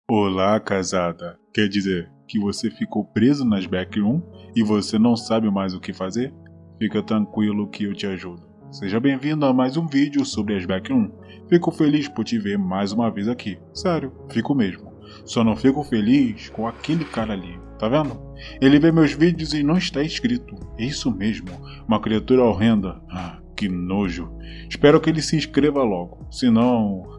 Olá, casada. Quer dizer que você ficou preso nas backroom e você não sabe mais o que fazer? Fica tranquilo que eu te ajudo. Seja bem-vindo a mais um vídeo sobre as backroom. Fico feliz por te ver mais uma vez aqui. Sério, fico mesmo. Só não fico feliz com aquele cara ali, tá vendo? Ele vê meus vídeos e não está inscrito. É isso mesmo, uma criatura horrenda. Que nojo. Espero que ele se inscreva logo, senão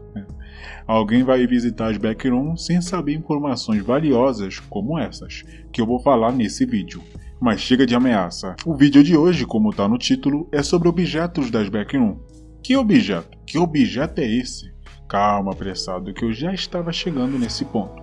alguém vai visitar as backrooms sem saber informações valiosas como essas, que eu vou falar nesse vídeo. Mas chega de ameaça. O vídeo de hoje, como está no título, é sobre objetos das backrooms. Que objeto? Que objeto é esse? Calma, apressado, que eu já estava chegando nesse ponto.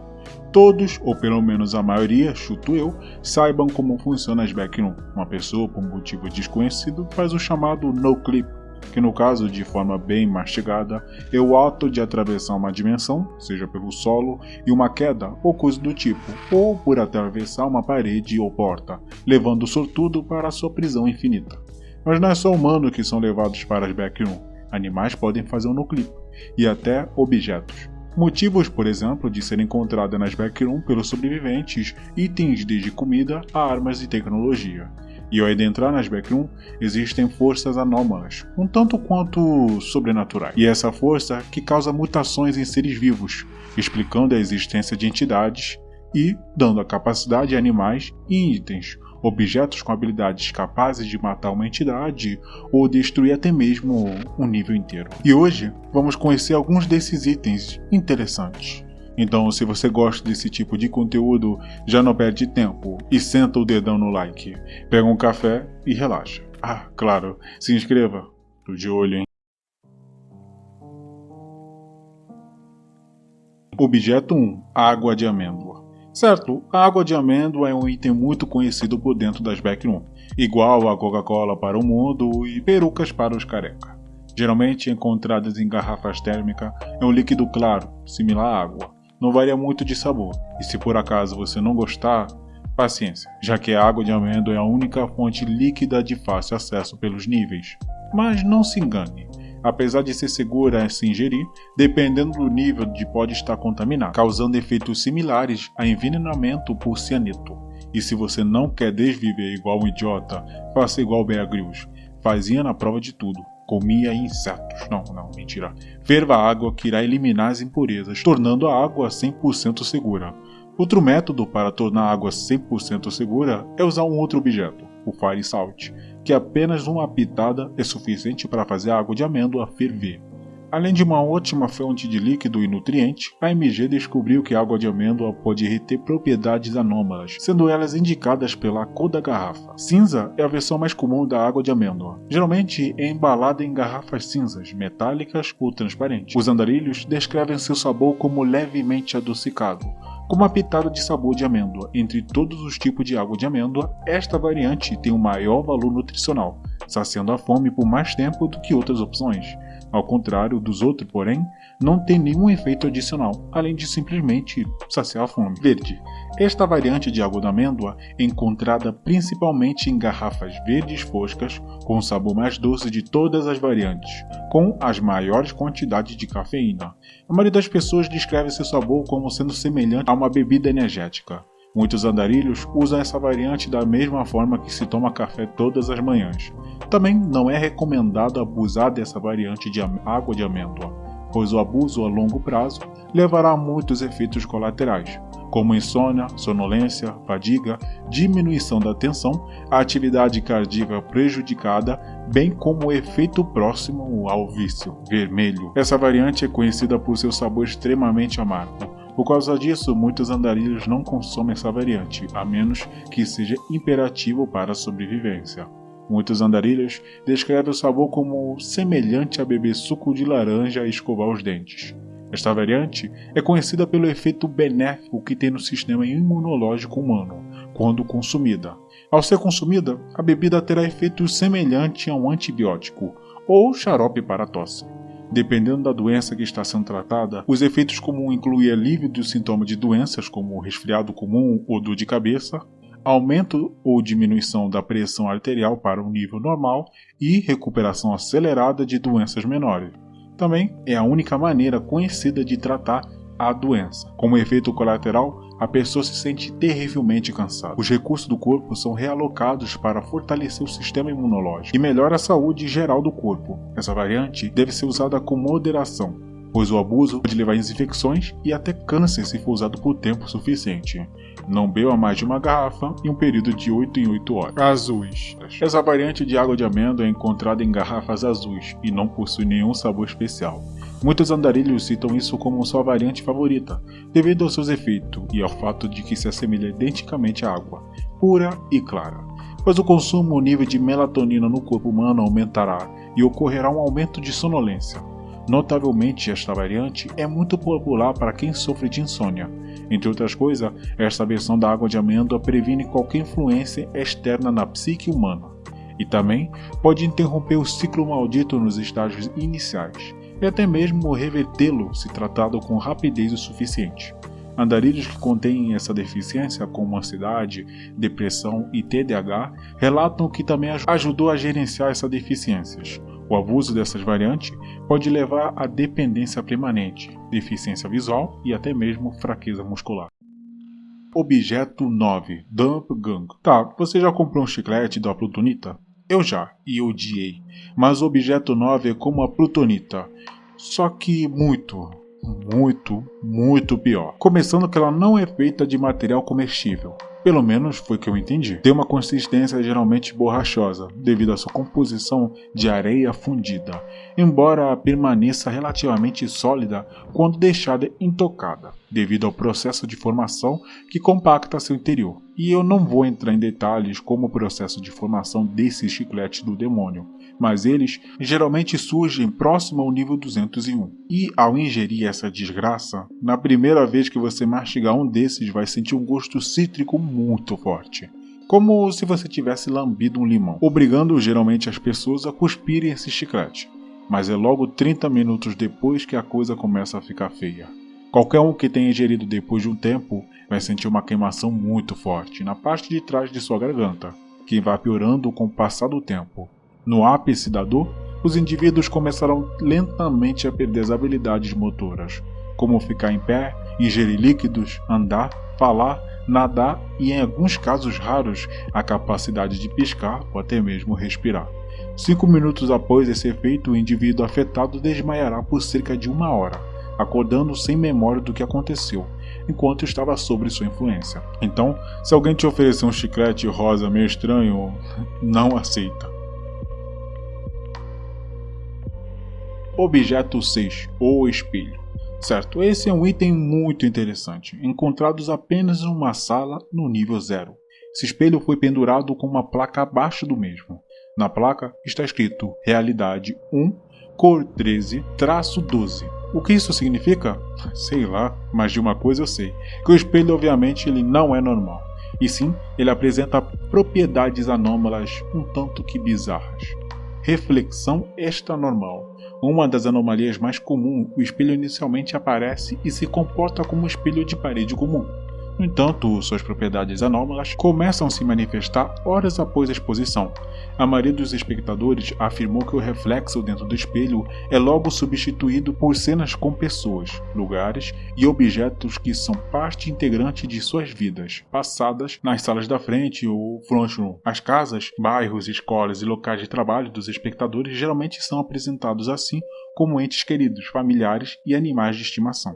Todos, ou pelo menos a maioria, chuto eu, saibam como funciona as backrooms. Uma pessoa, por motivo desconhecido, faz o chamado no-clip, que no caso, de forma bem mastigada, é o ato de atravessar uma dimensão, seja pelo solo, e uma queda ou coisa do tipo, ou por atravessar uma parede ou porta, levando o sortudo para a sua prisão infinita. Mas não é só humanos que são levados para as backrooms, animais podem fazer um no-clip, e até objetos. Motivos, por exemplo, de serem encontradas nas backrooms pelos sobreviventes itens desde comida a armas e tecnologia. E ao adentrar nas backrooms, existem forças anômalas, um tanto quanto sobrenaturais. E essa força que causa mutações em seres vivos, explicando a existência de entidades e dando a capacidade a animais e itens, objetos com habilidades capazes de matar uma entidade ou destruir até mesmo um nível inteiro. E hoje vamos conhecer alguns desses itens interessantes. Então, se você gosta desse tipo de conteúdo, já não perde tempo e senta o dedão no like. Pega um café e relaxa. Claro, se inscreva. Tô de olho, hein? Objeto 1. Água de amêndoa. Certo, a água de amêndoa é um item muito conhecido por dentro das backrooms, igual a Coca-Cola para o mundo e perucas para os careca. Geralmente encontradas em garrafas térmicas, é um líquido claro, similar à água. Não varia muito de sabor, e se por acaso você não gostar, paciência, já que a água de amêndoa é a única fonte líquida de fácil acesso pelos níveis. Mas não se engane, apesar de ser segura a se ingerir, dependendo do nível pode estar contaminada, causando efeitos similares a envenenamento por cianeto. E se você não quer desviver igual um idiota, faça igual Bear Grylls, fazia na prova de tudo. Comia insetos. Não, mentira. Ferva a água que irá eliminar as impurezas, tornando a água 100% segura. Outro método para tornar a água 100% segura é usar um outro objeto, o Fire Salt, que apenas uma pitada é suficiente para fazer a água de amêndoa ferver. Além de uma ótima fonte de líquido e nutriente, a MG descobriu que a água de amêndoa pode reter propriedades anômalas, sendo elas indicadas pela cor da garrafa. Cinza é a versão mais comum da água de amêndoa. Geralmente é embalada em garrafas cinzas, metálicas ou transparentes. Os andarilhos descrevem seu sabor como levemente adocicado, com uma pitada de sabor de amêndoa. Entre todos os tipos de água de amêndoa, esta variante tem um maior valor nutricional, saciando a fome por mais tempo do que outras opções. Ao contrário dos outros, porém, não tem nenhum efeito adicional, além de simplesmente saciar a fome. Verde. Esta variante de água de amêndoa é encontrada principalmente em garrafas verdes foscas, com o sabor mais doce de todas as variantes, com as maiores quantidades de cafeína. A maioria das pessoas descreve seu sabor como sendo semelhante a uma bebida energética. Muitos andarilhos usam essa variante da mesma forma que se toma café todas as manhãs. Também não é recomendado abusar dessa variante de água de amêndoa, pois o abuso a longo prazo levará a muitos efeitos colaterais, como insônia, sonolência, fadiga, diminuição da tensão, a atividade cardíaca prejudicada, bem como o efeito próximo ao vício, vermelho. Essa variante é conhecida por seu sabor extremamente amargo. Por causa disso, muitos andarilhos não consomem essa variante, a menos que seja imperativo para a sobrevivência. Muitos andarilhos descrevem o sabor como semelhante a beber suco de laranja e escovar os dentes. Esta variante é conhecida pelo efeito benéfico que tem no sistema imunológico humano, quando consumida. Ao ser consumida, a bebida terá efeito semelhante a um antibiótico ou xarope para a tosse. Dependendo da doença que está sendo tratada, os efeitos comuns incluem alívio dos sintomas de doenças como resfriado comum ou dor de cabeça, aumento ou diminuição da pressão arterial para um nível normal e recuperação acelerada de doenças menores. Também é a única maneira conhecida de tratar a doença. Como efeito colateral, a pessoa se sente terrivelmente cansada. Os recursos do corpo são realocados para fortalecer o sistema imunológico e melhora a saúde geral do corpo. Essa variante deve ser usada com moderação, pois o abuso pode levar a infecções e até câncer se for usado por tempo suficiente. Não beba mais de uma garrafa em um período de 8 em 8 horas. Azuis. Essa variante de água de amêndoa é encontrada em garrafas azuis e não possui nenhum sabor especial. Muitos andarilhos citam isso como sua variante favorita, devido aos seus efeitos e ao fato de que se assemelha identicamente à água, pura e clara. Pois o consumo ou nível de melatonina no corpo humano aumentará e ocorrerá um aumento de sonolência. Notavelmente, esta variante é muito popular para quem sofre de insônia. Entre outras coisas, esta versão da água de amêndoa previne qualquer influência externa na psique humana e também pode interromper o ciclo maldito nos estágios iniciais e até mesmo revertê-lo se tratado com rapidez o suficiente. Andarilhos que contêm essa deficiência, como ansiedade, depressão e TDAH, relatam que também ajudou a gerenciar essas deficiências. O abuso dessas variantes pode levar a dependência permanente, deficiência visual e até mesmo fraqueza muscular. Objeto 9. Dump Gang. Tá, você já comprou um chiclete da Plutonita? Eu já, e odiei. Mas o objeto 9 é como a Plutonita, só que muito pior. Começando que ela não é feita de material comestível. Pelo menos foi o que eu entendi. Tem uma consistência geralmente borrachosa, devido à sua composição de areia fundida, embora permaneça relativamente sólida quando deixada intocada, devido ao processo de formação que compacta seu interior. E eu não vou entrar em detalhes como o processo de formação desses chicletes do demônio, mas eles geralmente surgem próximo ao nível 201. E ao ingerir essa desgraça, na primeira vez que você mastigar um desses vai sentir um gosto cítrico muito forte, como se você tivesse lambido um limão, obrigando geralmente as pessoas a cuspirem esse chiclete. Mas é logo 30 minutos depois que a coisa começa a ficar feia. Qualquer um que tenha ingerido depois de um tempo vai sentir uma queimação muito forte na parte de trás de sua garganta, que vai piorando com o passar do tempo. No ápice da dor, os indivíduos começarão lentamente a perder as habilidades motoras, como ficar em pé, ingerir líquidos, andar, falar, nadar e, em alguns casos raros, a capacidade de piscar ou até mesmo respirar. 5 minutos após esse efeito, o indivíduo afetado desmaiará por cerca de 1 hora, acordando sem memória do que aconteceu, enquanto estava sob sua influência. Então, se alguém te oferecer um chiclete rosa meio estranho, não aceita. Objeto 6, o espelho. Certo, esse é um item muito interessante, encontrados apenas em uma sala no nível 0. Esse espelho foi pendurado com uma placa abaixo do mesmo. Na placa está escrito Realidade 1, cor 13, traço 12. O que isso significa? Sei lá, mas de uma coisa eu sei, que o espelho obviamente ele não é normal, e sim, ele apresenta propriedades anômalas um tanto que bizarras. Reflexão extranormal. Uma das anomalias mais comuns, o espelho inicialmente aparece e se comporta como um espelho de parede comum. No entanto, suas propriedades anômalas começam a se manifestar horas após a exposição. A maioria dos espectadores afirmou que o reflexo dentro do espelho é logo substituído por cenas com pessoas, lugares e objetos que são parte integrante de suas vidas, passadas nas salas da frente ou front room. As casas, bairros, escolas e locais de trabalho dos espectadores geralmente são apresentados assim como entes queridos, familiares e animais de estimação.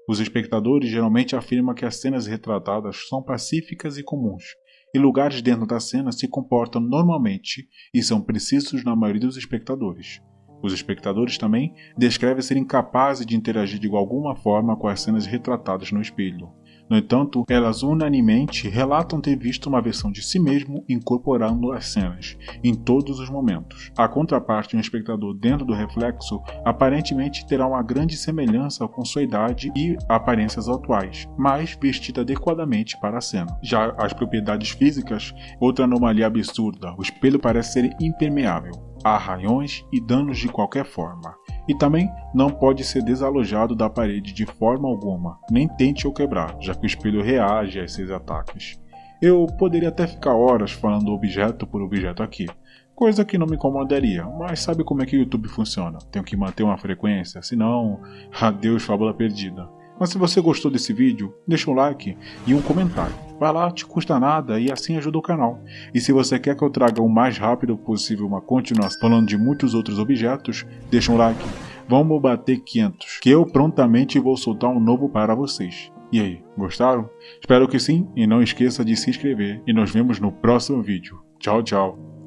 Os espectadores geralmente afirmam que as cenas retratadas são pacíficas e comuns, e lugares dentro da cena se comportam normalmente e são precisos na maioria dos espectadores. Os espectadores também descrevem serem capazes de interagir de alguma forma com as cenas retratadas no espelho. No entanto, elas unanimemente relatam ter visto uma versão de si mesmo incorporando as cenas, em todos os momentos. A contraparte, um espectador dentro do reflexo, aparentemente terá uma grande semelhança com sua idade e aparências atuais, mas vestida adequadamente para a cena. Já as propriedades físicas, outra anomalia absurda, o espelho parece ser impermeável a arranhões e danos de qualquer forma, e também não pode ser desalojado da parede de forma alguma, nem tente o quebrar, já que o espelho reage a esses ataques. Eu poderia até ficar horas falando objeto por objeto aqui, coisa que não me incomodaria, mas sabe como é que o YouTube funciona? Tenho que manter uma frequência, senão, adeus fábula perdida. Mas se você gostou desse vídeo, deixa um like e um comentário. Vai lá, te custa nada e assim ajuda o canal. E se você quer que eu traga o mais rápido possível uma continuação falando de muitos outros objetos, deixa um like. Vamos bater 500, que eu prontamente vou soltar um novo para vocês. E aí, gostaram? Espero que sim, e não esqueça de se inscrever e nos vemos no próximo vídeo. Tchau, tchau.